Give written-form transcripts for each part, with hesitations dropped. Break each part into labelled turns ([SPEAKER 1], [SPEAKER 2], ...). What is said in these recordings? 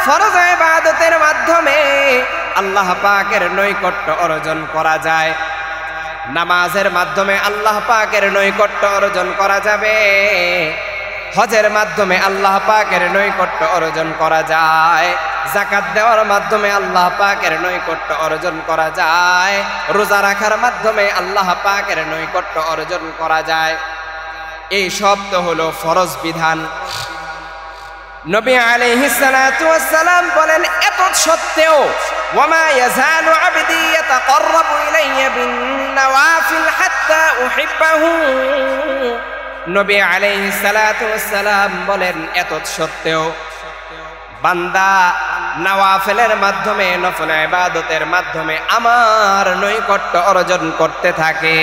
[SPEAKER 1] ফরজ ইবাদতের মাধ্যমে আল্লাহ পাকের নৈকট্য অর্জন করা যায়, নামাজের মাধ্যমে আল্লাহ পাকের নৈকট্য অর্জন করা যাবে, হজের মাধ্যমে আল্লাহ পাকের নৈকট্য অর্জন করা যায়, যাকাত দেওয়ার মাধ্যমে আল্লাহ পাকের নৈকট্য অর্জন করা যায়, রোজা রাখার মাধ্যমে আল্লাহ পাকের নৈকট্য অর্জন করা যায়। এই সব তো হলো ফরজ বিধান। নবী আলাইহিস সালাতু ওয়াস সালাম বলেন, এত সত্ত্বেও ওয়ামা ইয়াজালু আবদি ইয়াতাকাররাবু ইলাইয়া বিন নওয়াফিল হাত্তা উহিব্বাহু। নবী আলাইহিস সালাতু ওয়াস সালাম বলেন, এত সত্ত্বেও বান্দা নওয়াফিলের মাধ্যমে, নফল ইবাদতের মাধ্যমে আমার নৈকট্য অর্জন করতে থাকে,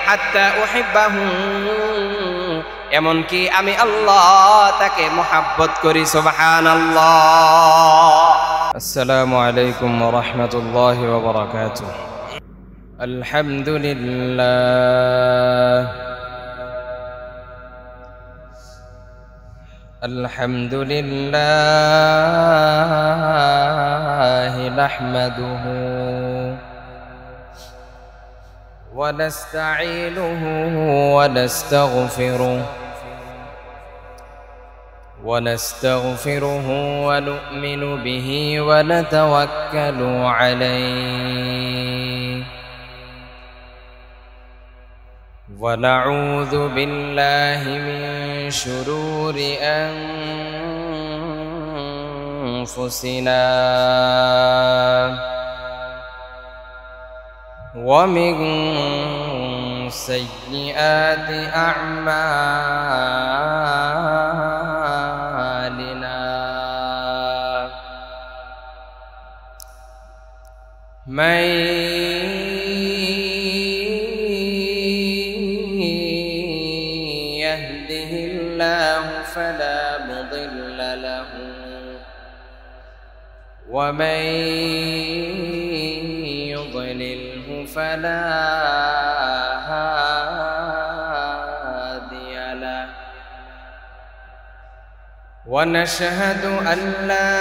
[SPEAKER 1] হাত্তা উহিব্বাহু, এমনকি আমি আল্লাহ তাকে মুহাব্বত করি। সুবহানাল্লাহ। আসসালামু আলাইকুম ওয়া রাহমাতুল্লাহি ওয়া বারাকাতুহু। আলহামদুলিল্লাহ আলহামদুলিল্লাহ নাহমাদুহু ওয়া নাস্তাঈনুহু ওয়া নাস্তাগফিরুহু ونستغفره ونؤمن به ونتوكل عليه ونعوذ بالله من شرور أنفسنا ومن سيئات أعمالنا، من يهده الله فلا مضل له ومن يضلله فلا هادي له، ونشهد أن لا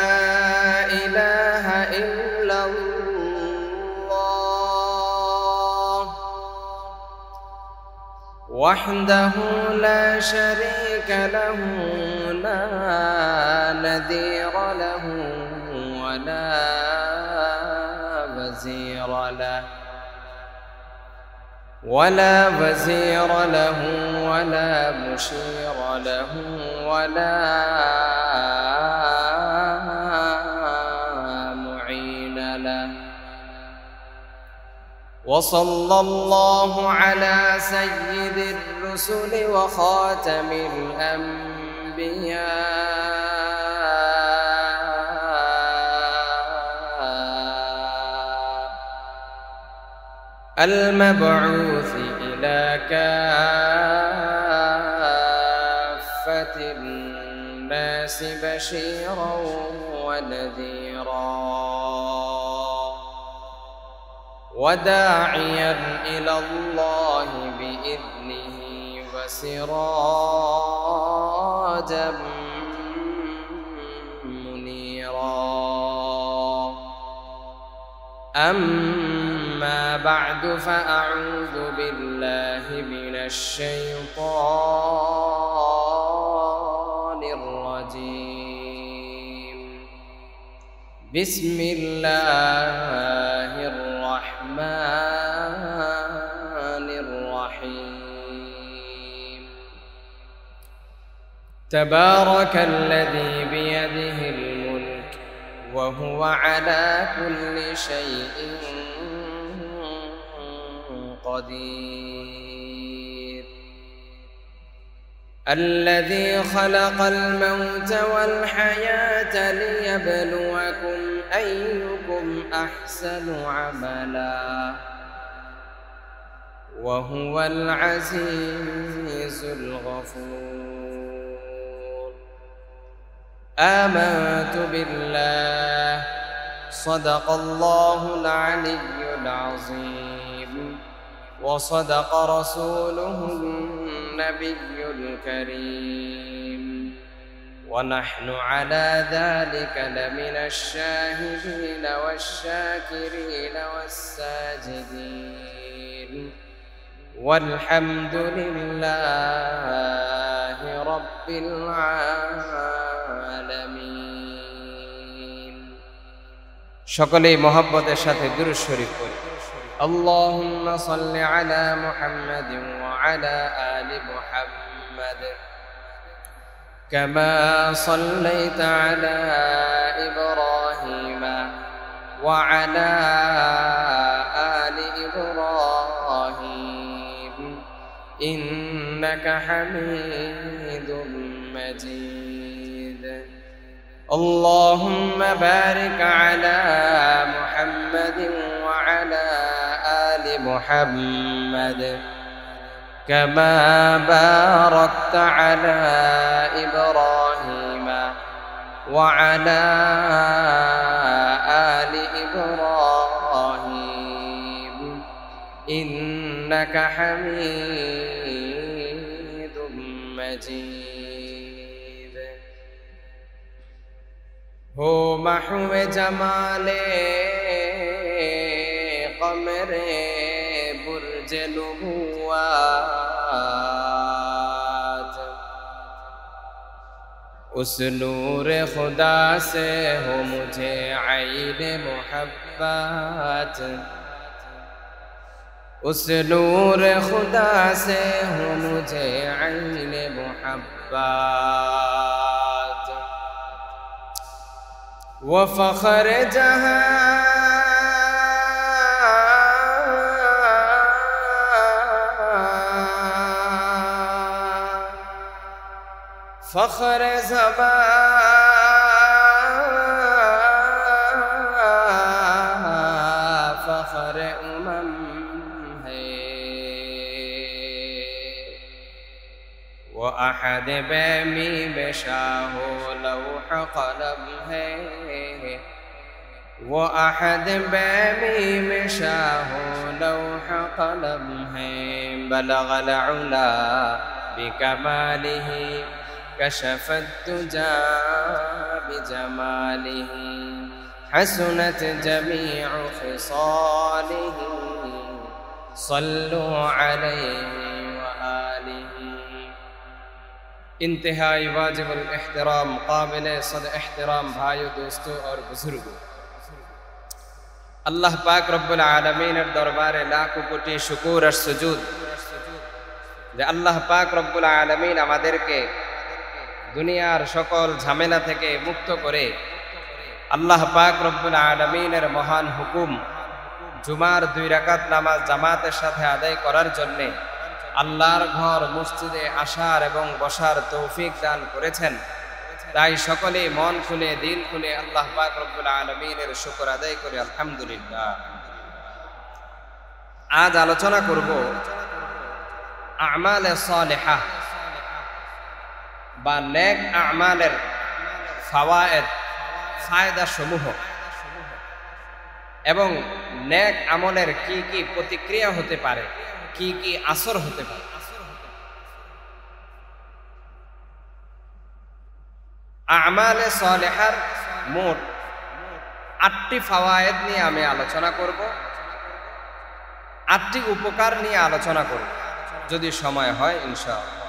[SPEAKER 1] إله إلا الله وحده لا شريك له، لا نذير له ولا وزير له ولا مشير له ولا معين له. وصلى الله على سيد الرسل وخاتم الأنبياء المبعوث إلى كافة الناس بشيرا ونذيرا وداعيا إلى الله بإذنه وسراجا منيرا. أما بعد، فأعوذ بالله من الشيطان الرجيم. بسم الله الرحمن الرحيم. تبارك الذي بيده الملك وهو على كل شيء قدير. الذي خلق الموت والحياة ليبلوكم أيكم أحسن عملا وهو العزيز الغفور. آمنت بالله صدق الله العلي العظيم وصدق رسوله النبي الكريم ونحن على ذلك لمن الشاهدين والشاكرين والساجدين والحمد لله رب العالمين সকলেই মহব্বতের সাথে দুরূদ শরীফ পড়ি اللهم صل على محمد وعلى آل محمد كما صليت على إبراهيم وعلى آل إبراهيم إنك حميد مجيد اللهم بارك على محمد وعلى آل محمد كما باركت على إبراهيم وعلى آل إبراهيم إنك حميد مجيد هو محو جماله قمره برج नबुव्वत उस नूर खुदा से हो मुझे आईन मोहब्बत उस नूर खुदा से हो मुझे आईन मोहब्बत वो फख्र जहां फख्र ज़बां फख्र उमम है वो अहद बेमी बेशाहो लौह कलम है वो अहद बेमी बेशाहो लौह कलम है बलगल उला बिकमालिह كشف الدجى بجماله حسنت جميع خصاله صلوا عليه وآله انتہائی واجب الاحترام قابل صد احترام بھائیو دوستو اور بزرگو اللہ پاک رب العالمین دربار লাখো কোটি শুকর আর সুজুদ যে আল্লাহ পাক রব্বুল আলামিন আমাদেরকে দুনিয়ার সকল ঝামেলা থেকে মুক্ত করে আল্লাহ পাক রব্বুল আলামিনের মহান হুকুম জুমার 2 রাকাত নামাজ জামাতের সাথে আদায় করার জন্য আল্লাহর ঘর মসজিদে আসার এবং বসার তৌফিক দান করেছেন তাই সকলেই মন খুলে দিল খুলে আল্লাহ পাক রব্বুল আলামিনের শুকর আদায় করে আলহামদুলিল্লাহ আজ আলোচনা করব আমালে সালেহা বা নেক আমালের ফাওয়ায়েদ ফায়দা সমূহ এবং নেক আমলের কি কি প্রতিক্রিয়া হতে পারে কি কি আসর হতে পারে আমালে সালেহার মোট 8টি ফাওয়ায়েদ নিয়ে আমি আলোচনা করব 8টি উপকার নিয়ে আলোচনা করব যদি সময় হয় ইনশাআল্লাহ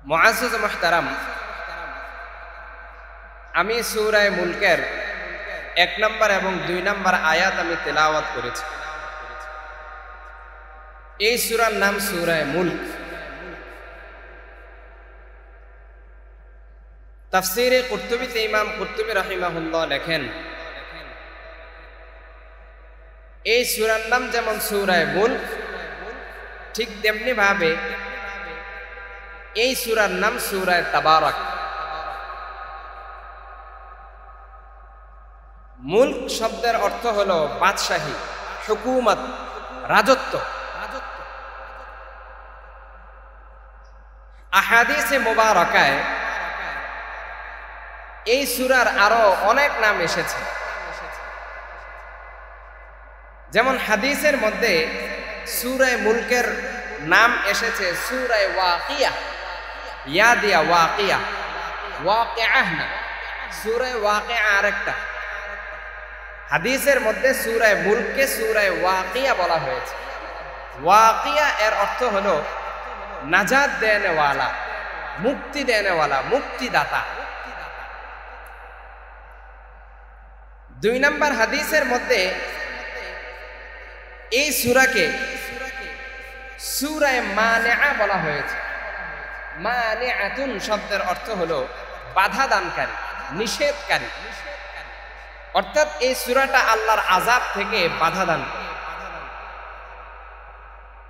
[SPEAKER 1] মুআজ্জাজ মুহতারাম আমি সূরা মুলকের 1 নম্বর এবং 2 নম্বর আয়াত আমি তেলাওয়াত করেছি এই সূরার নাম সূরা মুলক তাফসীরে কুরতুবীতে ইমাম কুরতুবী রাহিমাহুল্লাহ লেখেন এই সূরার নাম যেমন সূরা মুলক ঠিক তেমনি ভাবে এই সূরার নাম সূরা তাবারাক মুলক শব্দের অর্থ হলো বাদশাহী হুকুমত রাজত্ব আহাদিসে মুবারাকায় এই সূরার আরো অনেক নাম এসেছে যেমন হাদিসের মধ্যে সূরা মুলকের নাম এসেছে সূরা ওয়াকিয়া ইয়া দিয়া ওয়াকিয়া, ওয়াকিআহ না, সূরা ওয়াকিআ আরেকটা। হাদিসের মধ্যে সূরা মুলককে সূরা ওয়াকিয়া বলা হয়েছে। ওয়াকিয়া এর অর্থ হলো নাজাত দেনেওয়ালা, মুক্তি দেনেওয়ালা, মুক্তিদাতা। 2 নম্বর হাদিসের মধ্যে এই সূরাকে সূরা মানিআ বলা হয়েছে। মানিআতুন শব্দের অর্থ হলো বাধা দানকারী, নিষেধকারী। অর্থাৎ এই সূরাটা আল্লাহর আযাব থেকে বাধা দান করে।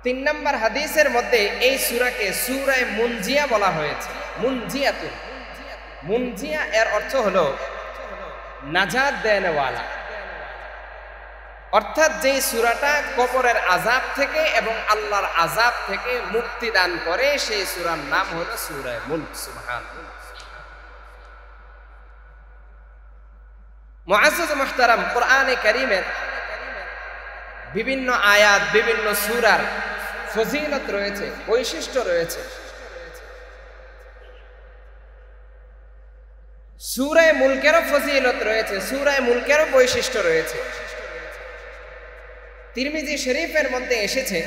[SPEAKER 1] 3 নম্বর হাদিসের মধ্যে এই সূরাকে সূরা মুনজিয়া বলা হয়েছে। মুনজিয়াতুন, মুনজিয়া এর অর্থ হলো নাজাত দেনেওয়ালা। অর্থাৎ যেই সূরাটা কবরের আযাব থেকে এবং আল্লাহর আযাব থেকে মুক্তি দান করে, সেই সূরার নাম হলো সূরা মুলক। সুবহানাল্লাহ। মুআজ্জাজ মুহতারাম, কোরআনে কারীমের বিভিন্ন আয়াত, বিভিন্ন সূরার ফজিলত রয়েছে, বৈশিষ্ট্য রয়েছে। সূরা মুলকেরও ফজিলত রয়েছে, সূরা মুলকেরও বৈশিষ্ট্য রয়েছে। তিরমিজি শরীফের মধ্যে এসেছে,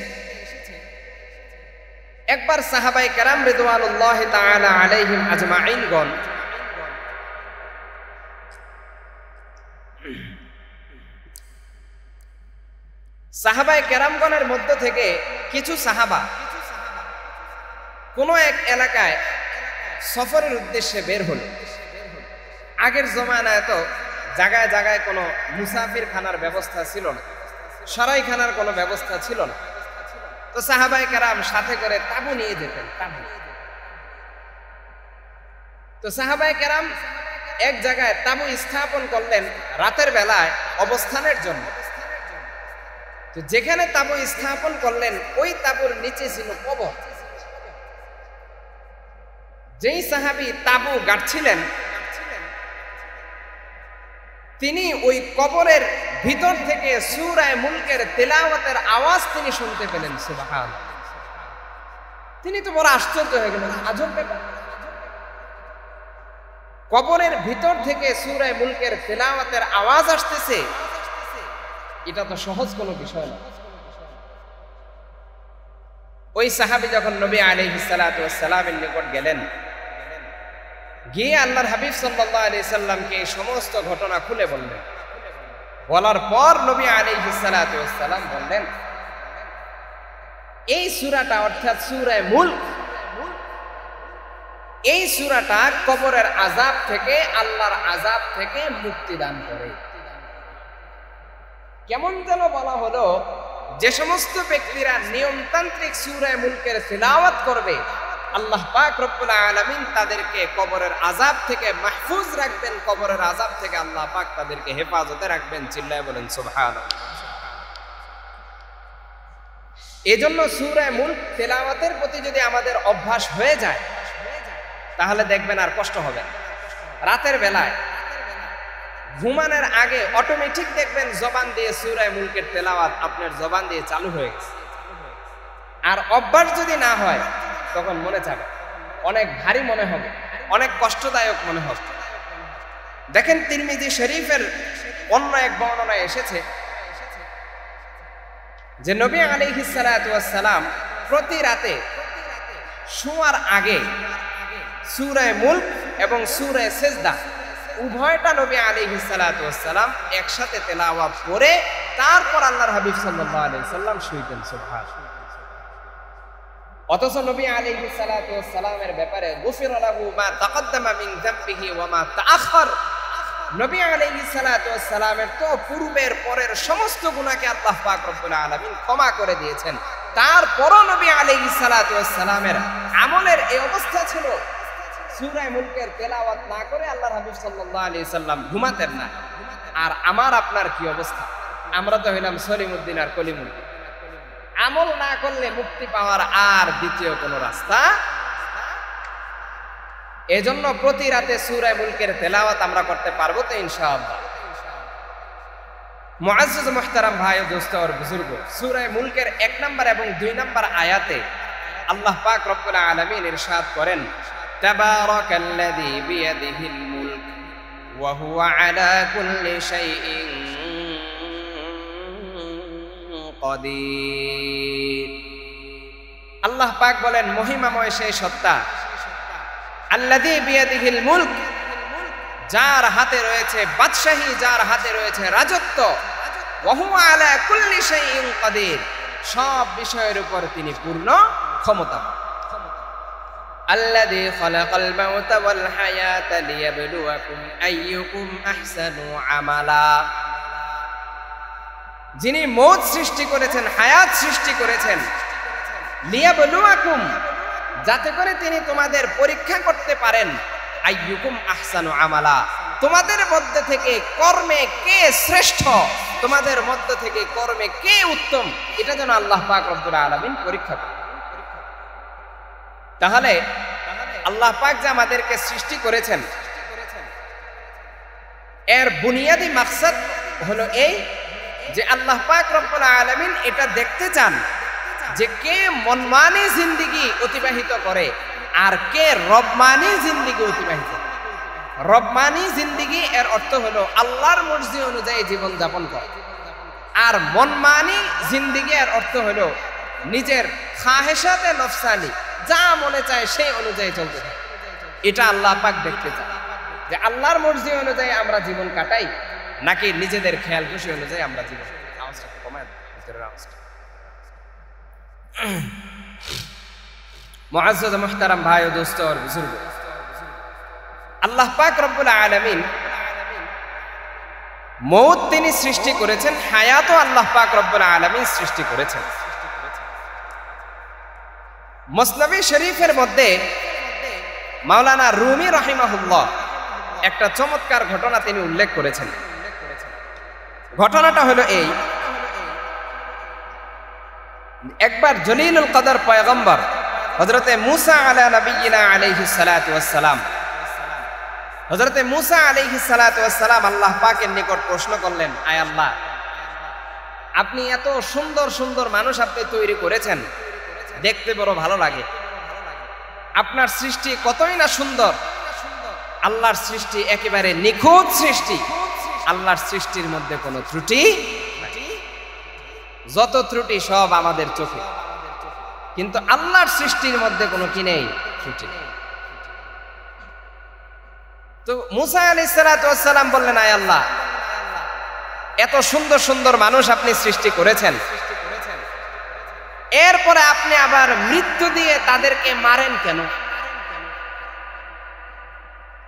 [SPEAKER 1] একবার সাহাবায়ে কেরাম রিদওয়ানুল্লাহি তাআলা আলাইহিম আজমাইনগণ সাহাবায়ে কেরামগণের মধ্য থেকে কিছু সাহাবা কোন এক এলাকায় সফরের উদ্দেশ্যে বের হল। আগের জমানায় তো জায়গায় জায়গায় কোনো মুসাফির খানার ব্যবস্থা ছিল না, সরাইখানার কোনো ব্যবস্থা ছিল না। তো সাহাবায়ে কেরাম সাথে করে তাঁবু নিয়ে যেতেন, তাঁবু। তো সাহাবায়ে কেরাম এক জায়গায় তাঁবু স্থাপন করলেন রাতের বেলায় অবস্থানের জন্য। তো যেখানে তাঁবু স্থাপন করলেন ওই তাঁবুর নিচে ছিল কবর। যেই সাহাবী তাঁবু গাড়ছিলেন তিনি ওই কবরের ভিতর থেকে সূরা মুলকের তেলাওয়াতের আওয়াজ তিনি শুনতে পেলেন। সুবহানাল্লাহ। তিনি তো বড় আশ্চর্য হয়ে গেলেন, আজব ব্যাপার। কবরের ভিতর থেকে সূরা মুলকের তেলাওয়াতের আওয়াজ আসতেছে, এটা তো সহজ কোনো বিষয় না। ওই সাহাবী যখন নবী আলাইহিস সালাতু ওয়াস সালামের নিকট গেলেন, গিয়ে আল্লাহর হাবিব সাল্লাল্লাহু আলাইহি সাল্লামকে এই সমস্ত ঘটনা খুলে বললেন। বলার পর নবী আলাইহিস সালাতু ওয়াস সালাম বললেন, এই সূরাটা অর্থাৎ সূরা মুলক, এই সূরাটা কবরের আযাব থেকে, আল্লাহর আযাব থেকে মুক্তি দান করে। কেমন যেন বলা হলো, যে সমস্ত ব্যক্তিরা নিয়মতান্ত্রিক সূরা মুলকের তিলাওয়াত করবে, আল্লাহ পাক রব্বুল আলামিন তাদেরকে কবরের আযাব থেকে মাহফুজ রাখবেন, কবরের আযাব থেকে আল্লাহ পাক তাদেরকে হেফাজতে রাখবেন। চিল্লায় বলেন সুবহানাল্লাহ। এজন্য সূরা মুলক তেলাওয়াতের প্রতি যদি আমাদের অভ্যাস হয়ে যায়, তাহলে দেখবেন আর কষ্ট হবে না। রাতের বেলায় ঘুমানোর আগে অটোমেটিক দেখবেন জবান দিয়ে সূরা মুলকের তেলাওয়াত আপনার জবান দিয়ে চালু হয়ে গেছে। আর অভ্যাস যদি না হয় তখন মনে চাবে, অনেক ভারী মনে হবে, অনেক কষ্টদায়ক মনে হবে। দেখেন তিরমিজি শরীফের অন্য এক বর্ণনায় এসেছে যে নবী আলাইহিস সালাতু ওয়াস সালাম প্রতি রাতে শোয়ার আগে সূরা মুলক এবং সূরা সিজদা উভয়টা নবী আলাইহিস সালাতু ওয়াস সালাম একসাথে তেলাওয়াত করে তারপর আল্লাহর হাবিব সাল্লাল্লাহু আলাইহি সাল্লাম শুইতেন। সুবহানাল্লাহ। অথচ নবী আলাইহিস সালাতু ওয়াস সালামের ব্যাপারে গুফিরা লাহু মা তাকদ্দামা মিন যামবিহি ওয়া মা তাআখার, নবী আলাইহিস সালাতু ওয়াস সালামের তো পূর্বের পরের সমস্ত গুনাহকে আল্লাহ পাক রব্বুল আলামিন ক্ষমা করে দিয়েছেন। তারপরও নবী আলাইহিস সালাতু ওয়াস সালামের আমলের এই অবস্থা ছিল, সূরা মুলকের তেলাওয়াত না করে আল্লাহর হাবিব সাল্লাল্লাহু আলাইহি সাল্লাম ঘুমাতেন না। আর আমার আপনার কি অবস্থা? আমরা তো হইলাম সলিমউদ্দিন আর কলিমউদ্দিন। আমল না করলে মুক্তি পাওয়ার আর দ্বিতীয় কোনো রাস্তা। এজন্য প্রতি রাতে সূরা মুলকের তেলাওয়াত আমরা করতে পারবো তো ইনশাআল্লাহ। মুআজ্জাজ মুহতারাম ভাই ও দোস্ত আর বুজুর্গ, সূরা মুলকের 1 নম্বর এবং 2 নম্বর আয়াতে আল্লাহ পাক রব্বুল আলামিন ইরশাদ করেন, তাবারাকাল্লাযী বিয়াদিহিল মুলক ওয়া হুয়া আলা কুল্লি শাইইন কাদির। আল্লাহ পাক বলেন, মহিমাময় সেই সত্তা, আল্লাযী বিয়াদিহিল মুলক, যার হাতে রয়েছে বাদশাহী, যার হাতে রয়েছে রাজত্ব, ওয়া হুয়া আলা কুল্লি শাইইন কাদির, সব বিষয়ের উপর তিনি পূর্ণ ক্ষমতা। আল্লাযী খালাকাল মাউতা ওয়াল হায়াতা লিয়াবলুয়াকুম আইয়ুকুম আহসানু আমালা, যিনি মৌত সৃষ্টি করেছেন, হায়াত সৃষ্টি করেছেন, লিয়াবলুয়াকুম, যাতে করে তিনি তোমাদের পরীক্ষা করতে পারেন, আইয়ুকুম আহসানু আমালা, তোমাদের মধ্যে থেকে কর্মে কে শ্রেষ্ঠ, তোমাদের মধ্যে থেকে কর্মে কে উত্তম, এটা যেন আল্লাহ পাক রব্বুল আলামিন পরীক্ষা করেন। তাহলে আল্লাহ পাক যে আমাদেরকে সৃষ্টি করেছেন, এর বুনিয়াদি মাকসাদ হলো এই যে আল্লাহ পাক রব্বুল আলামিন এটা দেখতে চান যে কে মনমানি জিন্দেগি অতিবাহিত করে আর কে রবমানি জিন্দেগি অতিবাহিত করে। রবমানি জিন্দেগি এর অর্থ হলো আল্লাহর মর্জি অনুযায়ী জীবন যাপন করা, আর মনমানি জিন্দেগি এর অর্থ হলো নিজের খাহেশাতে নফসানি, যা মনে চায় সেই অনুযায়ী চলতে থাকে। এটা আল্লাহ পাক দেখতে চান যে আল্লাহর মর্জি অনুযায়ী আমরা জীবন কাটাই নাকি নিজেদের খেয়াল খুশি অনুযায়ী আমরা জীবন। আওয়াজটাকে কমায় দাও, ভিতরের আওয়াজটা। মুআজ্জাজ মুহতারাম ভাই ও দোস্ত আর বুজুর্গ, আল্লাহ পাক রব্বুল আলামিন মৌত তিনি সৃষ্টি করেছেন, হায়াতও আল্লাহ পাক রব্বুল আলামিন সৃষ্টি করেছেন। মুসনাবি শরীফের মধ্যে মাওলানা রুমি রাহিমাহুল্লাহ একটা চমৎকার ঘটনা তিনি উল্লেখ করেছেন। ঘটনাটা হলো এই, একবার জলিলুল কদর পয়গম্বর হযরতে মুসা আলা নবিয়িনা আলাইহিস সালাতু ওয়াস সালাম, হযরতে মুসা আলাইহিস সালাতু ওয়াস সালাম আল্লাহ পাকের নিকট প্রশ্ন করলেন, আয় আল্লাহ, আপনি এত সুন্দর সুন্দর মানুষ আপনি তৈরি করেছেন, দেখতে বড় ভালো লাগে, আপনার সৃষ্টি কতই না সুন্দর, আল্লাহর সৃষ্টি একেবারে নিখুঁত সৃষ্টি, আল্লাহর সৃষ্টির মধ্যে কোনো ত্রুটি নাই, যত ত্রুটি সব আমাদের চোখে, কিন্তু আল্লাহর সৃষ্টির মধ্যে কোনো কি নেই, ত্রুটি নেই। তো মুসা আলাইহিস সালাতু ওয়াস সালাম বললেন, আয় আল্লাহ, এত সুন্দর সুন্দর মানুষ আপনি সৃষ্টি করেছেন, এরপরে আপনি আবার মৃত্যু দিয়ে তাদেরকে মারেন কেন?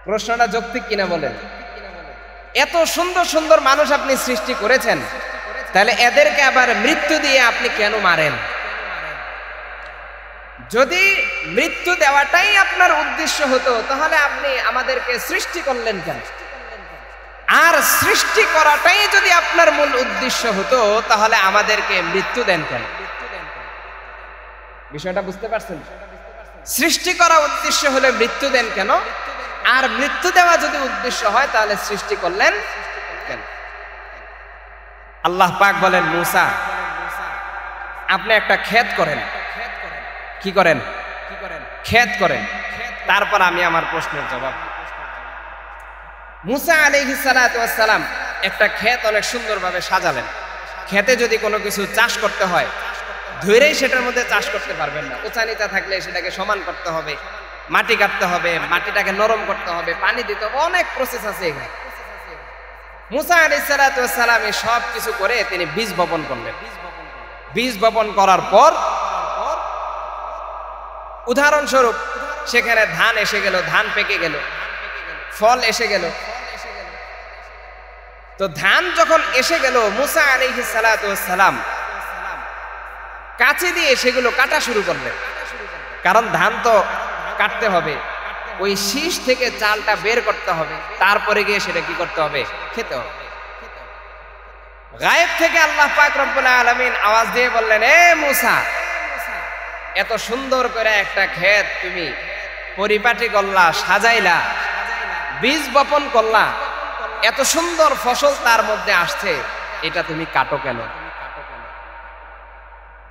[SPEAKER 1] প্রশ্নটা যৌক্তিক কিনা বলেন? এত সুন্দর সুন্দর মানুষ আপনি সৃষ্টি করেছেন, তাহলে এদেরকে আবার মৃত্যু দিয়ে আপনি কেন মারেন? যদি মৃত্যু দেওয়াটাই আপনার উদ্দেশ্য হতো, তাহলে আপনি আমাদেরকে সৃষ্টি করলেন কেন? আর সৃষ্টি করাটাই যদি আপনার মূল উদ্দেশ্য হতো, তাহলে আমাদেরকে মৃত্যু দেন কেন? বিষয়টা বুঝতে পারছেন? সৃষ্টি করা উদ্দেশ্য হলে মৃত্যু দেন কেন? আর মৃত্যু দেওয়া যদি উদ্দেশ্য হয়, তাহলে সৃষ্টি করলেন কেন? আল্লাহ পাক বলেন, মুসা, আপনি একটা ক্ষেত করেন। কি করেন? ক্ষেত করেন, তারপর আমি আমার প্রশ্নের জবাব। মুসা আলাইহিস সালাতু ওয়াস সালাম একটা ক্ষেত অনেক সুন্দরভাবে সাজালেন। ক্ষেতে যদি কোনো কিছু চাষ করতে হয়, ধৈরেই সেটার মধ্যে চাষ করতে পারবেন না, উঁচা নিচা থাকলে সেটাকে সমান করতে হবে, মাটি কাটতে হবে, মাটিটাকে নরম করতে হবে, পানি দিতে হবে, অনেক প্রসেস আছে এখানে। মুসা আলাইহিস সালাতু ওয়াস সালাম এই সব কিছু করে তিনি বীজ বপন করলেন। বীজ বপন করার পর উদাহরণস্বরূপ সেখানে ধান এসে গেল, ধান পেকে গেল, ফল এসে গেল। তো ধান যখন এসে গেল, মুসা আলাইহিস সালাতু ওয়াস সালাম কাঁচি দিয়ে সেগুলো কাটা শুরু করলেন, কারণ ধান তো কাটতে হবে, ওই শীষ থেকে চালটা বের করতে হবে, তারপরে গিয়ে সেটা কি করতে হবে, খেতে হবে। গায়েব থেকে আল্লাহ পাক রব্বুল আলামিন আওয়াজ দিয়ে বললেন, এ মুসা, এত সুন্দর করে একটা ক্ষেত তুমি পরিপাটি করলা, সাজাইলা, বীজ বপন করলা, এত সুন্দর ফসল তার মধ্যে আসছে, এটা তুমি কাটো কেন?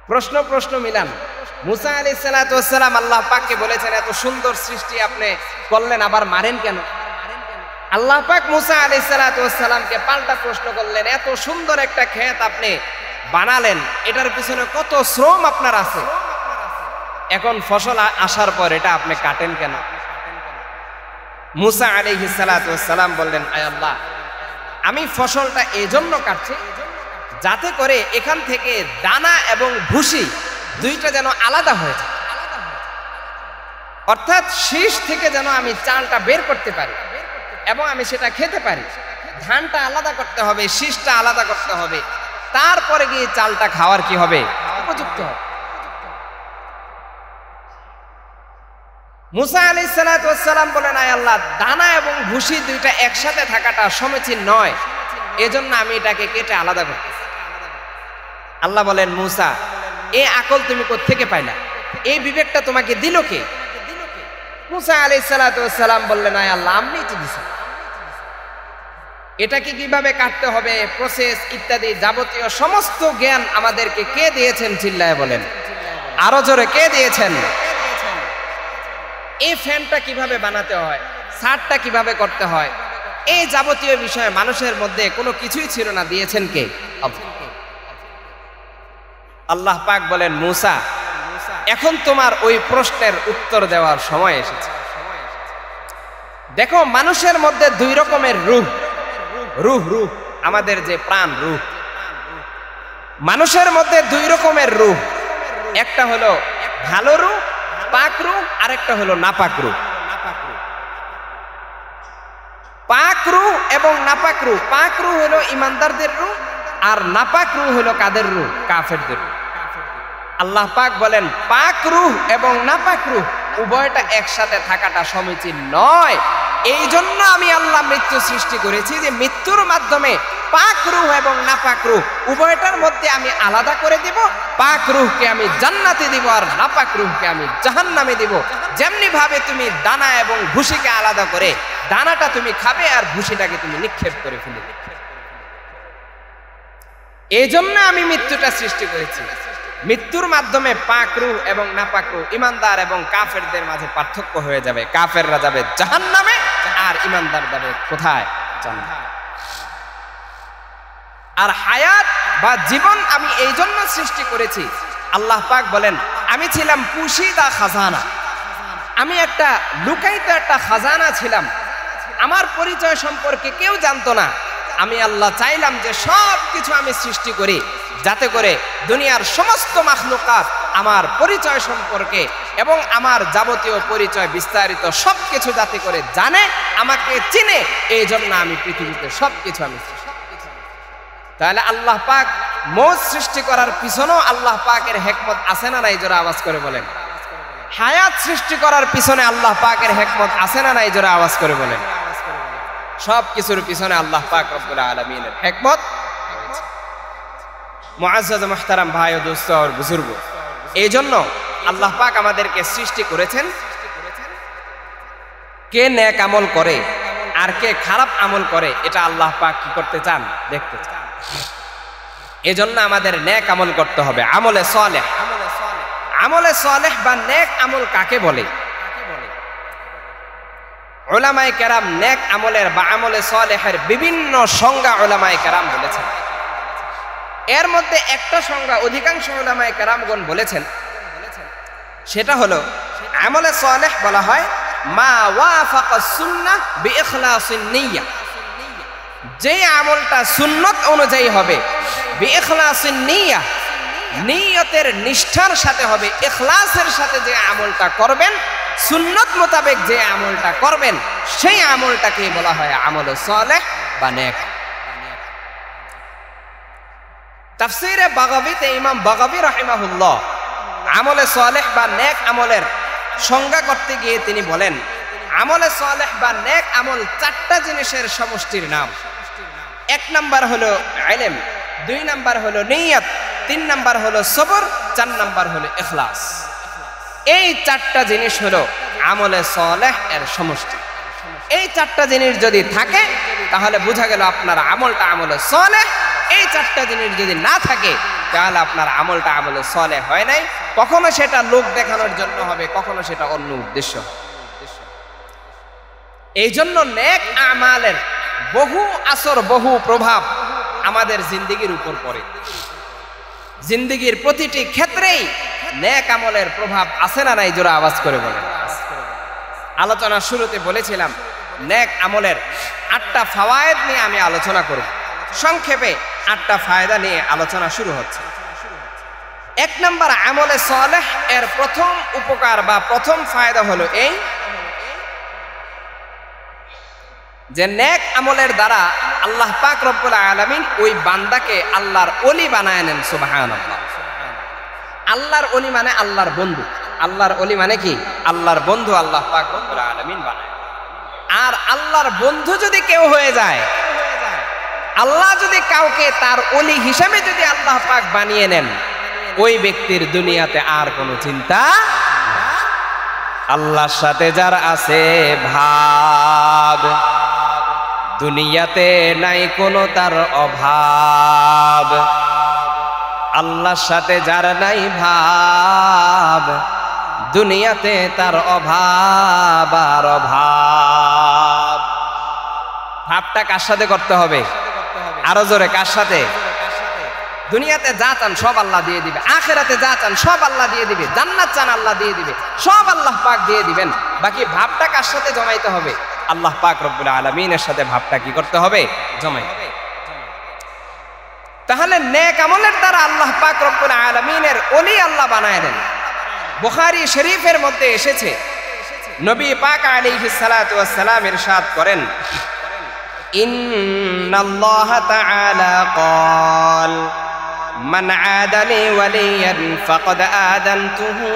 [SPEAKER 1] প্রশ্ন প্রশ্ন মিলান। মুসা আলাইহিস সালাতু ওয়াস সালাম আল্লাহ পাককে বলেছেন এত সুন্দর সৃষ্টি আপনি করলেন আবার মারেন কেন? আল্লাহ পাক মুসা আলাইহিস সালাতু ওয়াস সালামকে পাল্টা প্রশ্ন করলেন, এত সুন্দর একটা ক্ষেত আপনি বানালেন, এটার পিছনে কত শ্রম আপনার আছে, এখন ফসল আসার পর এটা আপনি কাটেন কেন? মুসা আলাইহিস সালাতু ওয়াস সালাম বললেন, আয় আল্লাহ, আমি ফসলটা এজন্য কাটছি যাতে করে এখান থেকে দানা এবং ভুসি দুইটা যেন আলাদা হয়ে যায়, অর্থাৎ শীষ থেকে যেন আমি চালটা বের করতে পারি এবং আমি সেটা খেতে পারি। ধানটা আলাদা করতে হবে, শীষটা আলাদা করতে হবে, তারপরে গিয়ে চালটা খাওয়ার কি হবে? উপযুক্ত হবে। মুসা আলাইহিস সালাতু ওয়াস সালাম বলেন, আয় আল্লাহ, দানা এবং ভুসি দুইটা একসাথে থাকাটা সমীচীন নয়, এজন্য আমি এটাকে কেটে আলাদা করতেছি। আল্লাহ বলেন, মুসা, এই আকল তুমি কোত্থেকে পাইলা? এই বিবেকটা তোমাকে দিল কে? মুসা আলাইহিস সালাতু ওয়াস সালাম বললেন, আয় আল্লাহ, আপনিই তো দিয়েছেন। এটাকে কিভাবে কাটতে হবে, প্রসেস ইত্যাদি যাবতীয় সমস্ত জ্ঞান আমাদেরকে কে দিয়েছেন? চিল্লায় বলেন, আরো জোরে, কে দিয়েছেন? এই ফ্যানটা কিভাবে বানাতে হয়, ছাদটা কিভাবে করতে হয়, এই যাবতীয় বিষয়ে মানুষের মধ্যে কোনো কিছুই ছিল না, দিয়েছেন কে? আল্লাহ পাক বলেন, মুসা, এখন তোমার ওই প্রশ্নের উত্তর দেওয়ার সময় এসেছে। দেখো, মানুষের মধ্যে দুই রকমের রূহ, আমাদের যে প্রাণ, রূহ, মানুষের মধ্যে দুই রকমের রূহ, একটা হলো ভালো রূহ, পাক রূহ, আর একটা হলো নাপাক রূহ। পাক রূহ এবং নাপাক রূহ, পাক রূহ হলো ইমানদারদের রূহ, আর নাপাক রূহ হলো কাদের রূহ? কাফেরদের রূহ। আল্লাহ পাক বলেন, পাক রূহ এবং নাপাক রূহ উভয়টা একসাথে থাকাটা সমীচীন নয়, এই জন্য আমি আল্লাহ মৃত্যু সৃষ্টি করেছি, যে মৃত্যুর মাধ্যমে পাক রূহ এবং নাপাক রূহ উভয়টার মধ্যে আমি আলাদা করে দিব। পাক রূহকে আমি জান্নাতে দিব আর নাপাক রূহকে আমি জাহান্নামে দিব। যেমনি ভাবে তুমি দানা এবং ভুসিকে আলাদা করে, দানাটা তুমি খাবে আর ভুসিটাকে তুমি নিক্ষেপ করে ফেলে দেবে। এই জন্য আমি মৃত্যুটা সৃষ্টি করেছি। মৃত্যুর মাধ্যমে পাক রূহ এবং নাপাক রূহ, ইমানদার এবং কাফেরদের মাঝে পার্থক্য হয়ে যাবে। কাফেররা যাবে জাহান্নামে আর ইমানদার যাবে কোথায়? জান্নাতে। আর হায়াত বা জীবন আমি এই জন্য সৃষ্টি করেছি, আল্লাহ পাক বলেন, আমি ছিলাম পুশিদা খাজানা, আমি একটা লুকায়িত একটা খাজানা ছিলাম, আমার পরিচয় সম্পর্কে কেউ জানতো না। আমি আল্লাহ চাইলাম যে সব কিছু আমি সৃষ্টি করি যাতে করে দুনিয়ার সমস্ত মাখলুকাত আমার পরিচয় সম্পর্কে এবং আমার যাবতীয় পরিচয় বিস্তারিত সবকিছু যাতে করে জানে, আমাকে চিনে। এই জন্য আমি পৃথিবীতে সবকিছু আমি সৃষ্টি। তাহলে আল্লাহ পাক মৌত সৃষ্টি করার পিছনেও আল্লাহ পাকের হিকমত আছে না নাই? জোরে আওয়াজ করে বলেন। হায়াত সৃষ্টি করার পিছনে আল্লাহ পাকের হিকমত আছে না নাই? জোরে আওয়াজ করে বলেন। সব কিছুর পিছনে আল্লাহ পাক রব্বুল আলামিনের হিকমত রয়েছে। মুআজ্জাজ মুহতারাম ভাই ও দোস্ত আর বুজুর্গ, এই জন্য আল্লাহ পাক আমাদেরকে সৃষ্টি করেছেন। কে নেক আমল করে আর কে খারাপ আমল করে, এটা আল্লাহ পাক কি করতে চান? দেখতে চান। এজন্য আমাদের নেক আমল করতে হবে, আমলে সালেহ। আমলে সালেহ বা নেক আমল কাকে বলে? উলামায়ে কেরাম নেক আমলের বা আমলে সালেহের বিভিন্ন সংজ্ঞা উলামায়ে কেরাম বলেছেন। এর মধ্যে একটা সংজ্ঞা অধিকাংশ উলামায়ে কেরামগণ বলেছেন, সেটা হলো আমলে সালেহ বলা হয় মা ওয়াফাকা সুন্নাহ বিইখলাসিন নিয়্যা, যে আমলটা সুন্নত অনুযায়ী হবে, বিইখলাসিন নিয়্যা, নিয়তের নিষ্ঠার সাথে হবে, ইখলাসের সাথে যে আমলটা করবেন, সুন্নত মোতাবেক যে আমলটা করবেন, সেই আমলটাকে বলা হয় আমলে সালেহ বা নেক। তাফসীরে বাগাবীতে ইমাম বাগাবী রাহিমাহুল্লাহ আমলে সালেহ বা নেক আমলের সংজ্ঞা করতে গিয়ে তিনি বলেন, আমলে সালেহ বা নেক আমল চারটা জিনিসের সমষ্টির নাম। এক নাম্বার হলো ইলম, দুই নাম্বার হলো নিয়ত, তিন নাম্বার হলো সবর, চার নাম্বার হলো ইখলাস। এই চারটা জিনিস হলো আমলে সালেহ এর সমষ্টি। এই চারটা জিনিস যদি থাকে তাহলে বোঝা গেল আপনার আমলটা আমলে সালেহ। এই চারটা জিনিস যদি না থাকে তাহলে আপনার আমলটা আমলে সলেহ হয় নাই। কখনো সেটা লোক দেখানোর জন্য হবে, কখনো সেটা অন্য উদ্দেশ্য। এই জন্য নেক আমালের বহু আসর, বহু প্রভাব আমাদের জিন্দেগির উপর পড়ে। জিন্দেগির প্রতিটি ক্ষেত্রেই নেক আমলের প্রভাব আছে না নাই? জোরে আওয়াজ করে বলেন। আলোচনার শুরুতে বলেছিলাম নেক আমলের 8টা ফাওয়ায়েদ নিয়ে আমি আলোচনা করব। সংক্ষেপে 8টা ফায়দা নিয়ে আলোচনা শুরু হচ্ছে। 1 নম্বর, আমলে সালেহ এর প্রথম উপকার বা প্রথম ফায়দা হলো এই যে নেক আমলের দ্বারা আল্লাহ পাক রব্বুল আলামিন ওই বান্দাকে আল্লাহর ওলি বানায় নেন। সুবহানাল্লাহ। আল্লাহর ওলি মানে আল্লাহর বন্ধু। আল্লাহর ওলি মানে কি? আল্লাহর বন্ধু আল্লাহ পাক রব্বুল আলামিন বানায়। আর আল্লাহর বন্ধু যদি কেউ হয়ে যায়, আল্লাহ যদি কাউকে তার ওলি হিসেবে যদি আল্লাহ পাক বানিয়ে নেন, ওই ব্যক্তির দুনিয়াতে আর কোনো চিন্তা। আল্লাহর সাথে যার আছে ভাব, দুনিয়াতে নাই কোনো তার অভাব। আল্লাহর সাথে যার নাই ভাব, দুনিয়াতে তার অভাব আর অভাব। ভাবটা কার সাথে করতে হবে? আরো জোরে, কার সাথে? দুনিয়াতে যা চান সব আল্লাহ দিয়ে দিবে, আখিরাতে যা চান সব আল্লাহ দিয়ে দিবে, জান্নাত চান আল্লাহ দিয়ে দিবে, সব আল্লাহ পাক দিয়ে দিবেন। বাকি ভাবটা কার সাথে জমাইতে হবে? আল্লাহ পাক রব্বুল আলামিনের সাথে ভাবটা কি করতে হবে? জমাইতে হবে। তাহলে নেক আমলের দ্বারা আল্লাহ পাক রব্বুল আলামিনের ওলি আল্লাহ বানায় দেন। বুখারী শরীফের মধ্যে এসেছে, নবী পাক আলাইহিস সালাতু ওয়াস সালাম ইরশাদ করেন, ইন্নাল্লাহ তাআলা ক্বাল মান আদালি ওয়ালিয়ান ফাকাদ আযানতুহু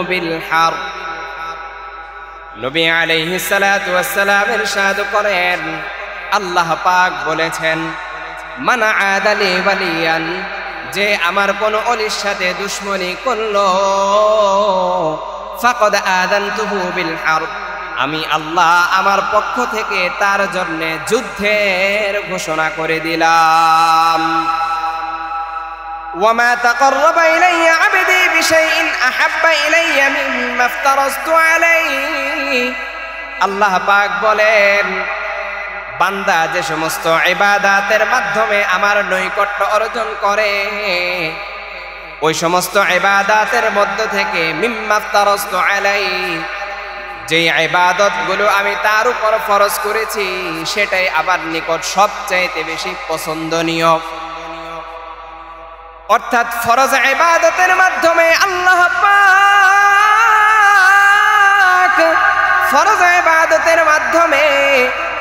[SPEAKER 1] বিল হারব। নবী আলাইহিস সালাতু ওয়াস সালাম ইরশাদ করেন, আল্লাহ পাক বলেছেন, মান আদালি ওয়ালিয়ান, যে আমার কোন ওলির সাথে দুশমনি করলো, ফাকাদ আযানতুহু বিল হারব, আমি আল্লাহ আমার পক্ষ থেকে তার জন্য যুদ্ধের ঘোষণা করে দিলাম। ওয়ামা তাকাররাবা ইলাইয়া আবদি বিশাইইন আহাব্বা ইলাইয়া মিম্মা ইফতারাজতু আলাইহি। আল্লাহ পাক বলেন, বান্দা যে সমস্ত ইবাদতের মাধ্যমে আমার নৈকট্য অর্জন করে, ওই সমস্ত ইবাদতের মধ্য থেকে মিম্মা ইফতারাজতু আলাইহি, যে ইবাদতগুলো আমি তার উপর ফরজ করেছি, সেটাই আবার নিকট সবচাইতে বেশি পছন্দনীয়। অর্থাৎ ফরজ ইবাদতের মাধ্যমে আল্লাহ পাক, ফরজ ইবাদতের মাধ্যমে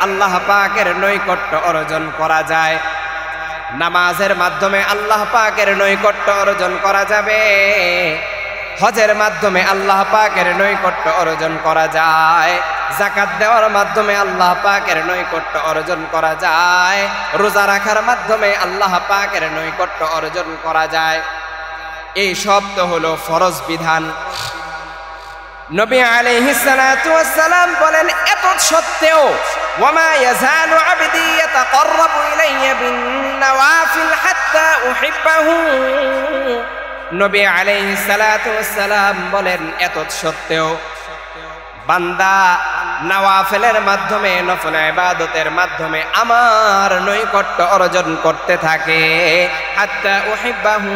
[SPEAKER 1] আল্লাহ পাকের নৈকট্য অর্জন করা যায়। নামাজের মাধ্যমে আল্লাহ পাকের নৈকট্য অর্জন করা যাবে, হজের মাধ্যমে আল্লাহ পাকের নৈকট্য অর্জন করা যায়, যাকাত দেওয়ার মাধ্যমে আল্লাহ পাকের নৈকট্য অর্জন করা যায়, রোজা রাখার মাধ্যমে আল্লাহ পাকের নৈকট্য অর্জন করা যায়। এই সব তো হলো ফরজ বিধান। নবী আলাইহিস সালাতু ওয়াস সালাম বলেন, এত সত্ত্বেও ওয়ামা ইয়াজালু আবদি ইয়াতাকাররাবু ইলাইয়া বিন নওয়াফিল হাত্তা উহিব্বাহু। নবী আলাইহিস সালাতু ওয়াস সালাম বলেন, এত সত্ত্বেও বান্দা নওয়াফিলের মাধ্যমে, নফল ইবাদতের মাধ্যমে আমার নৈকট্য অর্জন করতে থাকে, হাত্তা উহিব্বাহু,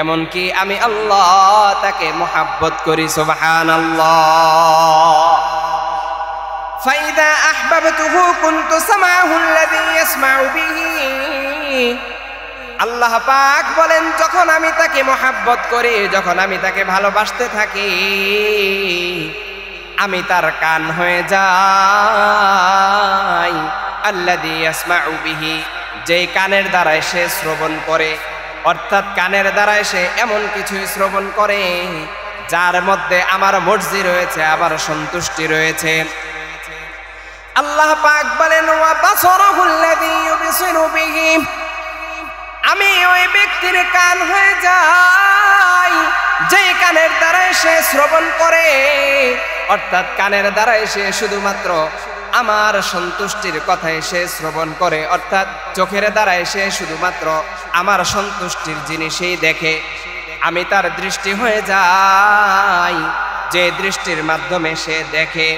[SPEAKER 1] এমনকি আমি আল্লাহ তাকে মুহাব্বত করি। সুবহানাল্লাহ। ফাইদা আহবাবতুহু কুনতু সামাহু আল্লাযী ইয়াসমাউ বিহি। আল্লাহ পাক বলেন, যখন আমি তাকে মুহাব্বত করি, যখন আমি তাকে ভালোবাসতে থাকি, আমি তার কান হয়ে যাই। আল্লাযী ইয়াসমাউ বিহি, যেই কানের দ্বারা সে শ্রবণ করে। অর্থাৎ কানের দ্বারা সে এমন কিছু শ্রবণ করে যার মধ্যে আমার মর্জি রয়েছে, আবার সন্তুষ্টি রয়েছে। আল্লাহ পাক বলেন, ওয়া বাসারাহু আল্লাযী ইউবসিরু বিহি, আমি ওই ব্যক্তির কান হয়ে যাই যে কানের দ্বারা সে শ্রবণ করে। অর্থাৎ কানের দ্বারা সে শুধুমাত্র আমার সন্তুষ্টির কথাই সে শ্রবণ করে। অর্থাৎ চোখের দ্বারা সে শুধুমাত্র আমার সন্তুষ্টির জিনিসই দেখে, আমি তার দৃষ্টি হয়ে যাই, যে দৃষ্টির মাধ্যমে সে দেখে।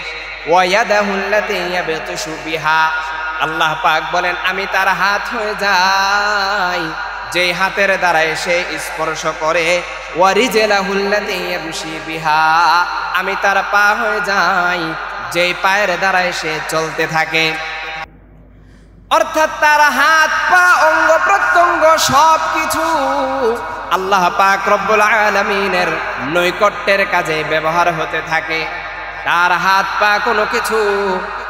[SPEAKER 1] ওয়ায়াদাহুল্লাতী ইয়াবতিশু বিহা, আল্লাহ পাক বলেন আমি তার হাত হয়ে যাই, যেই হাতের দ্বারায় সে স্পর্শ করে। ওয়ারিজলাহুল্লাতী ইয়ামশি বিহা, আমি তার পা হয়ে যাই, যেই পায়ের দ্বারায় সে চলতে থাকে। অর্থাৎ তার হাত পা অঙ্গ প্রত্যঙ্গ সবকিছু আল্লাহ পাক রব্বুল আলামিনের নৈকট্যের কাজে ব্যবহার হতে থাকে। তার হাত পা কোনো কিছু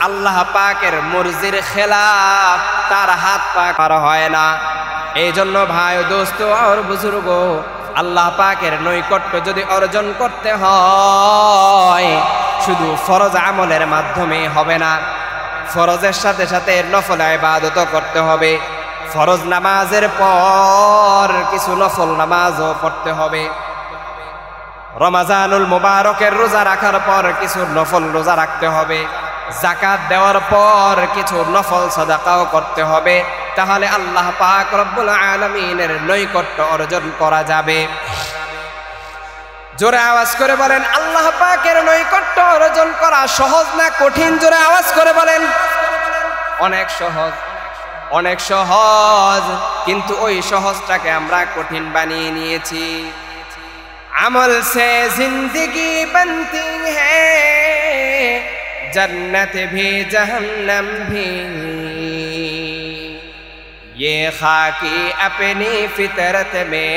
[SPEAKER 1] আল্লাহ পাকের মর্জির খেলাফ তার হাত পা করা হয় না। এই জন্য ভাই দোস্ত আর বুজুর্গ, আল্লাহ পাকের নৈকট্য যদি অর্জন করতে হয় শুধু ফরজ আমলের মাধ্যমে হবে না, ফরজের সাথে সাথে নফল ইবাদত করতে হবে। ফরজ নামাজের পর কিছু নফল নামাজও পড়তে হবে। রমজানুল মুবারকের রোজা রাখার পর কিছু নফল রোজা রাখতে হবে। যাকাত দেওয়ার পর কিছু নফল সাদাকাও করতে হবে। তাহলে আল্লাহ পাক রব্বুল আলামিনের নৈকট্য অর্জন করা যাবে। জোরে আওয়াজ করে বলেন আল্লাহ পাকের নৈকট্য অর্জন করা সহজ না কঠিন? জোরে আওয়াজ করে বলেন। অনেক সহজ, অনেক সহজ, কিন্তু ওই সহজটাকে আমরা কঠিন বানিয়ে নিয়েছি। আমল সে জিंदगी बनती है, जन्नत भी जहन्नम भी, ये खाकी अपनी फितरत में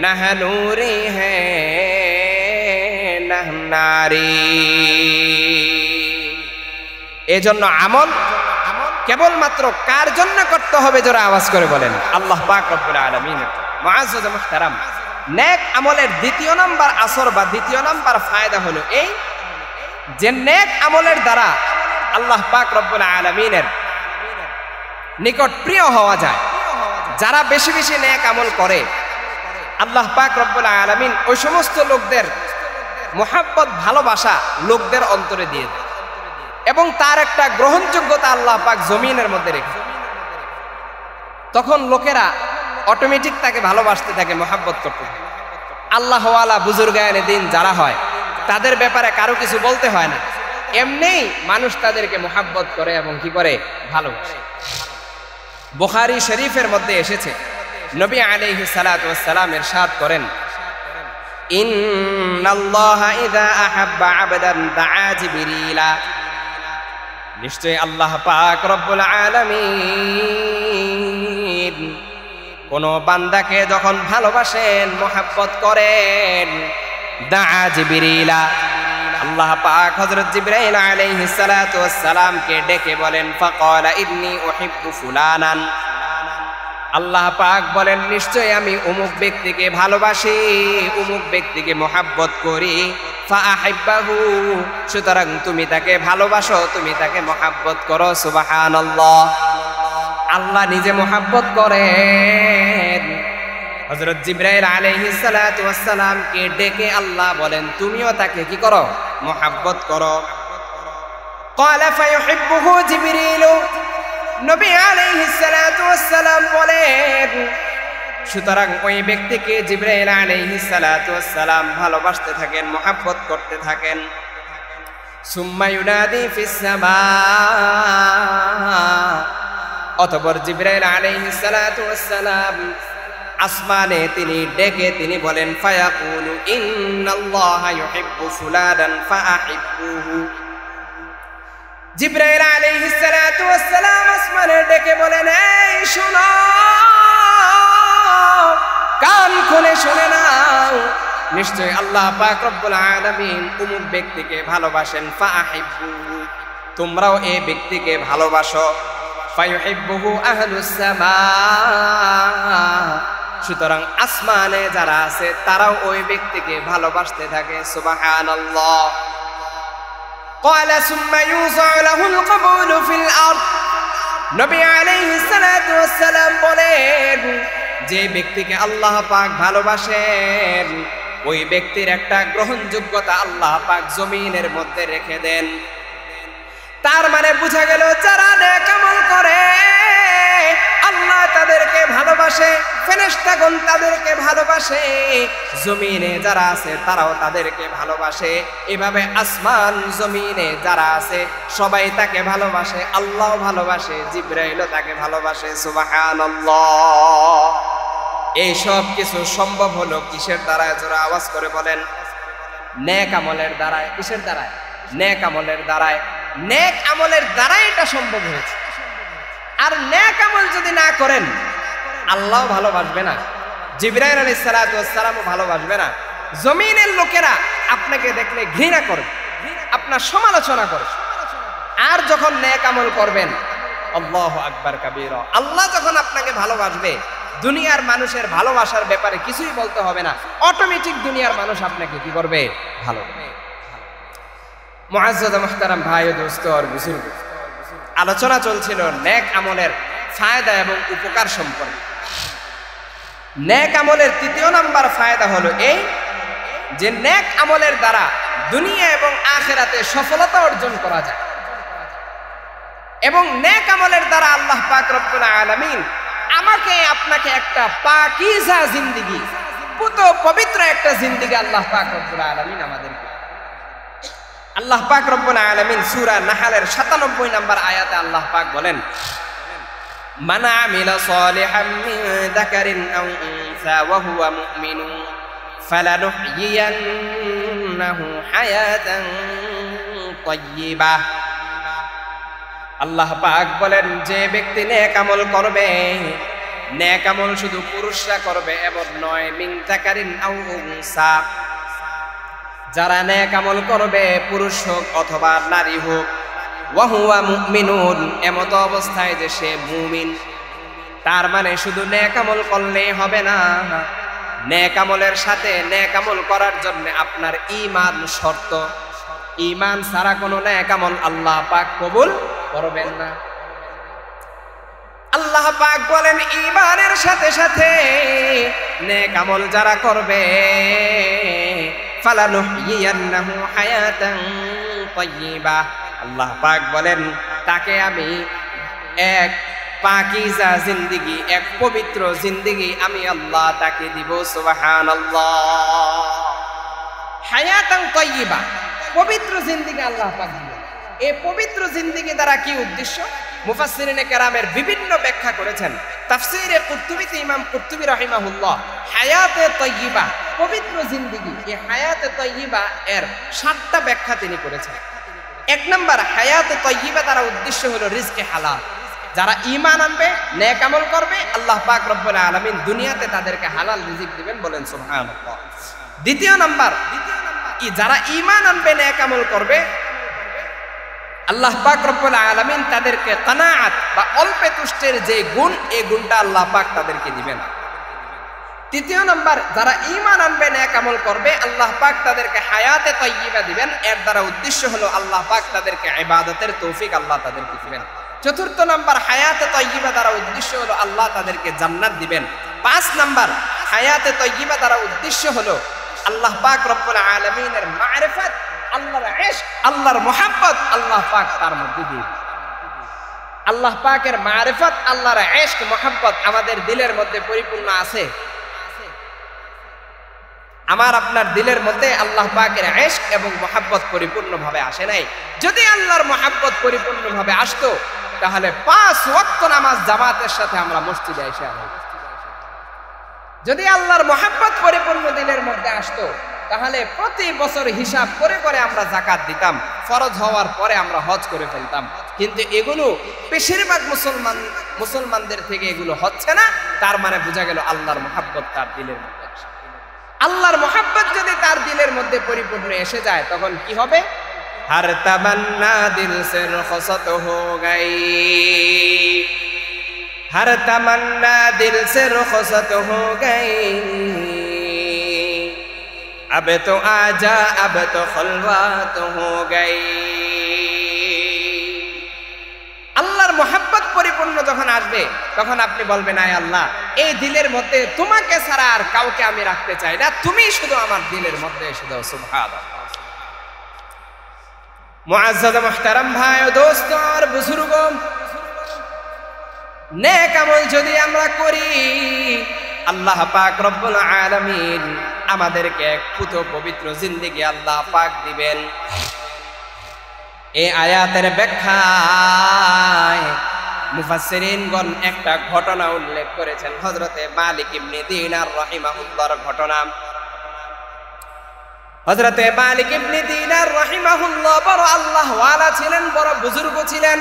[SPEAKER 1] नह नूरी है नह नारी। এজন্য আমল কেবলমাত্র কার জন্য করতে হবে? জোরে আওয়াজ করে বলেন আল্লাহ পাক রব্বুল আলামিন। মুআজ্জাজ মুহতারাম, নেক আমলের দ্বিতীয় নাম্বার আসর বা দ্বিতীয় নাম্বার ফায়দা হলো এই যে নেক আমলের দ্বারা আল্লাহ পাক রব্বুল আলামিনের নিকট প্রিয় হওয়া যায়। যারা বেশি বেশি নেক আমল করে আল্লাহ পাক রব্বুল আলামিন ওই সমস্ত লোকদের মুহাব্বত ভালোবাসা লোকদের অন্তরে দিয়ে দেয় এবং তার একটা গ্রহণযোগ্যতা আল্লাহ পাক জমিনের মধ্যে রেখে, তখন লোকেরা অটোমেটিক তাকে ভালোবাসতে থাকে, মুহাব্বত করতে থাকে। আল্লাহ ওয়ালা বুজুর্গায়ে দিন যারা হয় তাদের ব্যাপারে কারো কিছু বলতে হয় না, এমনিই মানুষ তাদেরকে মুহাব্বত করে এবং কি করে? ভালোবাসে। বুখারী শরীফের মধ্যে এসেছে নবী আলাইহিস সালাতু ওয়াস সালাম ইরশাদ করেন, ইন্নাল্লাহা ইযা আহাব্বা আবদান দাআ জিবরিলা, নিশ্চয় আল্লাহ পাক রব্বুল আলামিন কোন বান্দাকে যখন ভালোবাসেন মুহাব্বত করেন, দাআ জিবরিলা, আল্লাহ পাক হযরত জিবরাইল আলাইহিস সালাতু ওয়াস সালামকে ডেকে বলেন, ফাকালা ইন্নী উহিব্বু ফুলানান, আল্লাহ পাক বলেন নিশ্চয় আমি অমুক ব্যক্তিকে ভালোবাসি, অমুক ব্যক্তিকে মুহাব্বত করি। ফাআহিব্বাহু, সুতরাং তুমি তাকে ভালোবাসো, তুমি তাকে মুহাব্বত করো। সুবহানাল্লাহ, আল্লাহ নিজে মুহাব্বত করেন। হযরত জিবরাইল আলাইহিস সালাতু ওয়াস সালামকে ডেকে আল্লাহ বলেন তুমিও তাকে কি করো? মুহাব্বত করো। ক্বালা ফায়ুহিব্বুহু জিবরিল, নবী আলাইহিস সালাতু ওয়াস সালাম বলেন সুতরাং ওই ব্যক্তিকে জিবরাইল আলাইহিস সালাতু ওয়াস সালাম ভালোবাসতে থাকেন, মুহাব্বত করতে থাকেন। সুম্মা ইউনাদি ফিস সামা, অতঃপর জিবরাইল আলাইহিস সালাতু ওয়াস সালাম আসমানে তিনি ডেকে তিনি বলেন, ফায়াকুলু ইন্নাল্লাহা ইউহিব্বু ফুলানান ফাআহিব্বুহু। জিবরাইল আলাইহিস সালাতু ওয়াস সালাম আসমানে ডেকে বলেন, এই শোনো, কান খুলে শুনে নাও, নিশ্চয় আল্লাহ পাক রব্বুল আলামিন অমুক ব্যক্তিকে ভালোবাসেন। ফাআহিব্বুহু, তোমরাও এই ব্যক্তিকে ভালোবাসো। ফায়ুহিব্বুহু আহলুস সামা, সুতরাং আসমানে যারা আছে তারাও ওই ব্যক্তিকে ভালোবাসতে থাকে। সুবহানাল্লাহ। ক্বালা সুম্মা ইউযাউ লাহুল কবুলু ফিল আরদ, নবী আলাইহিস সালাতু ওয়াস সালাম বলেন যে ব্যক্তিকে আল্লাহ পাক ভালোবাসেন ওই ব্যক্তির একটা গ্রহণযোগ্যতা আল্লাহ পাক জমিনের মধ্যে রেখে দেন। তার মানে বোঝা গেল যারা নেক আমল করে আল্লাহ তাদেরকে ভালোবাসে, ফেরেশতাগণ তাদেরকে ভালোবাসে, জমিনে যারা আছে তারাও তাদেরকে ভালোবাসে। এভাবে আসমান জমিনে যারা আছে সবাই তাকে ভালোবাসে, আল্লাহ ভালোবাসে, জিবরাইলও তাকে ভালোবাসে। সুবহানাল্লাহ। এই সব কিছু সম্ভব হলো কিসের দ্বারা? জোরে আওয়াজ করে বলেন। নেক আমলের দ্বারায়। কিসের দ্বারায়? নেক আমলের দ্বারায়। নেক আমলের দ্বারাই এটা সম্ভব হয়েছে। আর নেক আমল যদি না করেন আল্লাহ ভালোবাসবে না, জিবরাইল আলাইহিস সালাতু ওয়াস সালামও ভালোবাসবে না। জমিনের লোকেরা আপনাকে দেখলে ঘৃণা করবে, আপনার সমালোচনা করবে। আর যখন নেক আমল করবেন, আল্লাহু আকবার কাবীরা, আল্লাহ যখন আপনাকে ভালোবাসবে, দুনিয়ার মানুষের ভালোবাসার ব্যাপারে কিছুই বলতে হবে না, অটোমেটিক দুনিয়ার মানুষ আপনাকে কি করবে? ভালোবাসবে। মুআজ্জাজ মুহতারাম ভাই ও দোস্ত আর বুজুর্গ, আলোচনা চলছিল নেক আমলের ফায়দা এবং উপকার সম্পর্কে। নেক আমলের তৃতীয় নাম্বার ফায়দা হলো এই যে নেক আমলের দ্বারা দুনিয়া এবং আখিরাতে সফলতা অর্জন করা যায়। এবং নেক আমলের দ্বারা আল্লাহ পাক রব্বুল আলামিন আমাকে আপনাকে একটা পাকিজা জিন্দেগি, পুত পবিত্র একটা জিন্দেগি আল্লাহ পাক রব্বুল আলামিন আমাদেরকে। আল্লাহ পাক রব্বুল আলামিন সূরা নাহলের ৯৭ নম্বর আয়াতে আল্লাহ পাক বলেন, মান আমিলা সালিহাম মিন যাকারিন আও উনসা ওয়া হুয়া মুমিনুন ফালানুহয়িয়ান্নাহু হায়াতান তাইয়্যিবাহ। আল্লাহ পাক বলেন, যে ব্যক্তি নেক আমল করবে, নেক আমল শুধু পুরুষরা করবে এমন নয়, মিন যাকারিন আও উনসা, যারা নেক আমল করবে পুরুষ হোক অথবা নারী হোক, ওয়া হুয়া মুমিনুন, এমত অবস্থায় যে সে মুমিন। তার মানে শুধু নেক আমল করলেই হবে না, নেক আমলের সাথে নেক আমল করার জন্য আপনার ঈমান শর্ত। ঈমান ছাড়া কোনো নেক আমল আল্লাহ পাক কবুল করবেন না। আল্লাহ পাক বলেন, ঈমানের সাথে সাথে নেক আমল যারা করবে, ফালানুহয়িয়ান্নাহু হায়াতান তাইয়্যিবা, আল্লাহ পাক বলেন তাকে আমি এক পাকিজা জিন্দেগি, এক পবিত্র জিন্দেগি আমি আল্লাহ তাকে দিব। সুবহানাল্লাহ। হায়াতান তাইয়্যিবা, পবিত্র জিন্দেগি আল্লাহ পাক দিবেন। এই পবিত্র জিন্দেগি দ্বারা কি উদ্দেশ্য? মুফাসসিরিনে কেরামের বিভিন্ন ব্যাখ্যা করেছেন। তাফসীরে কুরতুবীতে ইমাম কুরতুবী রাহিমাহুল্লাহ হায়াতে তাইয়্যিবা, পবিত্র জিন্দেগি, এই হায়াতে তাইয়্যিবা এর ৭টা ব্যাখ্যা তিনি করেছেন। এক নাম্বার, হায়াতে তাইয়্যিবা দ্বারা উদ্দেশ্য হলো রিজকে হালাল। যারা ঈমান আনবে, নেক আমল করবে, আল্লাহ পাক রব্বুল আলামিন দুনিয়াতে তাদেরকে হালাল রিজিক দিবেন, বলেন সুবহানাল্লাহ। দ্বিতীয় নাম্বার, যারা ঈমান আনবে, নেক আমল করবে, আল্লাহ পাক রব্বুল আলামিন তাদেরকে কানাআত বা অল্পে তুষ্টের যে গুণ, এই গুণটা আল্লাহ পাক তাদেরকে দিবেন। তৃতীয় নাম্বার, যারা ঈমান আনবে, নেক আমল করবে, আল্লাহ পাক তাদেরকে হায়াতে তাইয়্যিবা দিবেন। এর দ্বারা উদ্দেশ্য হলো আল্লাহ পাক তাদেরকে ইবাদতের তৌফিক আল্লাহ তাদেরকে দিবেন। চতুর্থ নাম্বার, হায়াতে তাইয়্যিবা দ্বারা উদ্দেশ্য হলো আল্লাহ তাদেরকে জান্নাত দিবেন। ৫ নাম্বার, হায়াতে তাইয়্যিবা দ্বারা উদ্দেশ্য হলো আল্লাহ পাক রব্বুল আলামিনের মারিফাত, আল্লাহর ইশক, আল্লাহর মুহাব্বত আল্লাহ পাক তার মধ্যে দিবেন। আল্লাহ পাকের মারিফাত, আল্লাহর ইশক, মুহাব্বত আমাদের দিলের মধ্যে পরিপূর্ণ আছে। আমার আপনার দিলের মধ্যে আল্লাহ পাকের ইশক এবং মুহাব্বত পরিপূর্ণভাবে আসে নাই। যদি আল্লাহর মুহাব্বত পরিপূর্ণভাবে আসতো, তাহলে ৫ ওয়াক্ত নামাজ জামাতের সাথে আমরা মসজিদে এসে আদায় করতাম। যদি আল্লাহর মুহাব্বত পরিপূর্ণ দিলের মধ্যে আসতো, তাহলে প্রতি বছর হিসাব করে করে আমরা যাকাত দিতাম, ফরজ হওয়ার পরে আমরা হজ করে ফেলতাম। কিন্তু এগুলো বেশিরভাগ মুসলমানদের থেকে এগুলো হচ্ছে না। তার মানে বোঝা গেল আল্লাহর মুহাব্বত তার দিলের মধ্যে আসে। আল্লাহর মুহাব্বত যদি তার দিলের মধ্যে পরিপূর্ণ এসে যায়, তখন কি হবে? हर तमन्ना दिल से रुखसत हो गई, हर तमन्ना दिल से रुखसत हो गई, अब तो आजा अब तो खलवत हो गई। আল্লাহর মুহাব্বত পরিপূর্ণ যখন আসবে, তখন আপনি বলবেন, আয় আল্লাহ, এই দিলের মধ্যে তোমাকে ছাড়া আর কাউকে আমি রাখতে চাই না, তুমি শুধু আমার দিলের মধ্যে এসে দাও। সুবহানাল্লাহ। মুআজ্জাজ মুহতারাম ভাই ও দোস্ত আর বুজুর্গ, নেক আমল যদি আমরা করি, আল্লাহ পাক রব্বুল আলামিন আমাদেরকে এক পুত পবিত্র জিন্দেগি আল্লাহ পাক দিবেন। এই আয়াতের ব্যাখ্যায় মুফাসসিরিনগণ একটা ঘটনা উল্লেখ করেছেন, হযরতে মালিক ইবনে দিনার রাহিমাহুল্লাহর ঘটনা। হযরতে মালিক ইবনে দিনার রাহিমাহুল্লাহ বড় আল্লাহওয়ালা ছিলেন, বড় বুজুর্গ ছিলেন।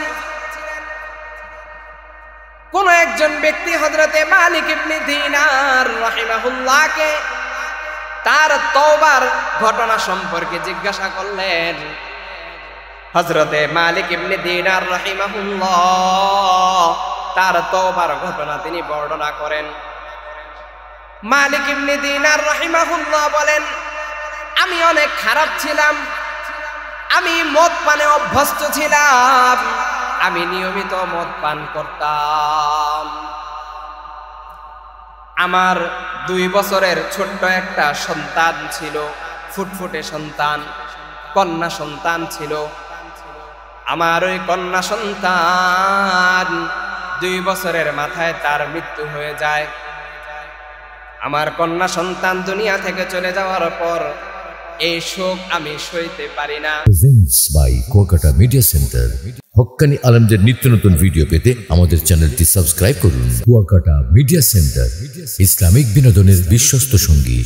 [SPEAKER 1] কোন একজন ব্যক্তি হযরতে মালিক ইবনে দিনার রাহিমাহুল্লাহকে তার তওবার ঘটনা সম্পর্কে জিজ্ঞাসা করলেন। হযরতে মালিক ইবনে দিনার রাহিমাহুল্লাহ তার তওবার ঘটনা তিনি বর্ণনা করেন। মালিক ইবনে দিনার রাহিমাহুল্লাহ বলেন, আমি অনেক খারাপ ছিলাম, আমি মদ পানে অভ্যস্ত ছিলাম, আমি নিয়মিত মদ পান করতাম। আমার 2 বছরের ছোট্ট একটা সন্তান ছিল, ফুটফুটে সন্তান, কন্যা সন্তান ছিল। আমার ওই কন্যা সন্তান 2 বছরের মাথায় তার মৃত্যু হয়ে যায়। আমার কন্যা সন্তান দুনিয়া থেকে চলে যাওয়ার পর এই শোক আমি সইতে পারি না।
[SPEAKER 2] Presents by Kuakata media centre. হক্কানি আলেমদের নিত্য নতুন ভিডিও পেতে আমাদের চ্যানেলটি সাবস্ক্রাইব করুন। কুয়াকাটা মিডিয়া সেন্টার, ইসলামিক বিনোদনের বিশ্বস্ত সঙ্গী।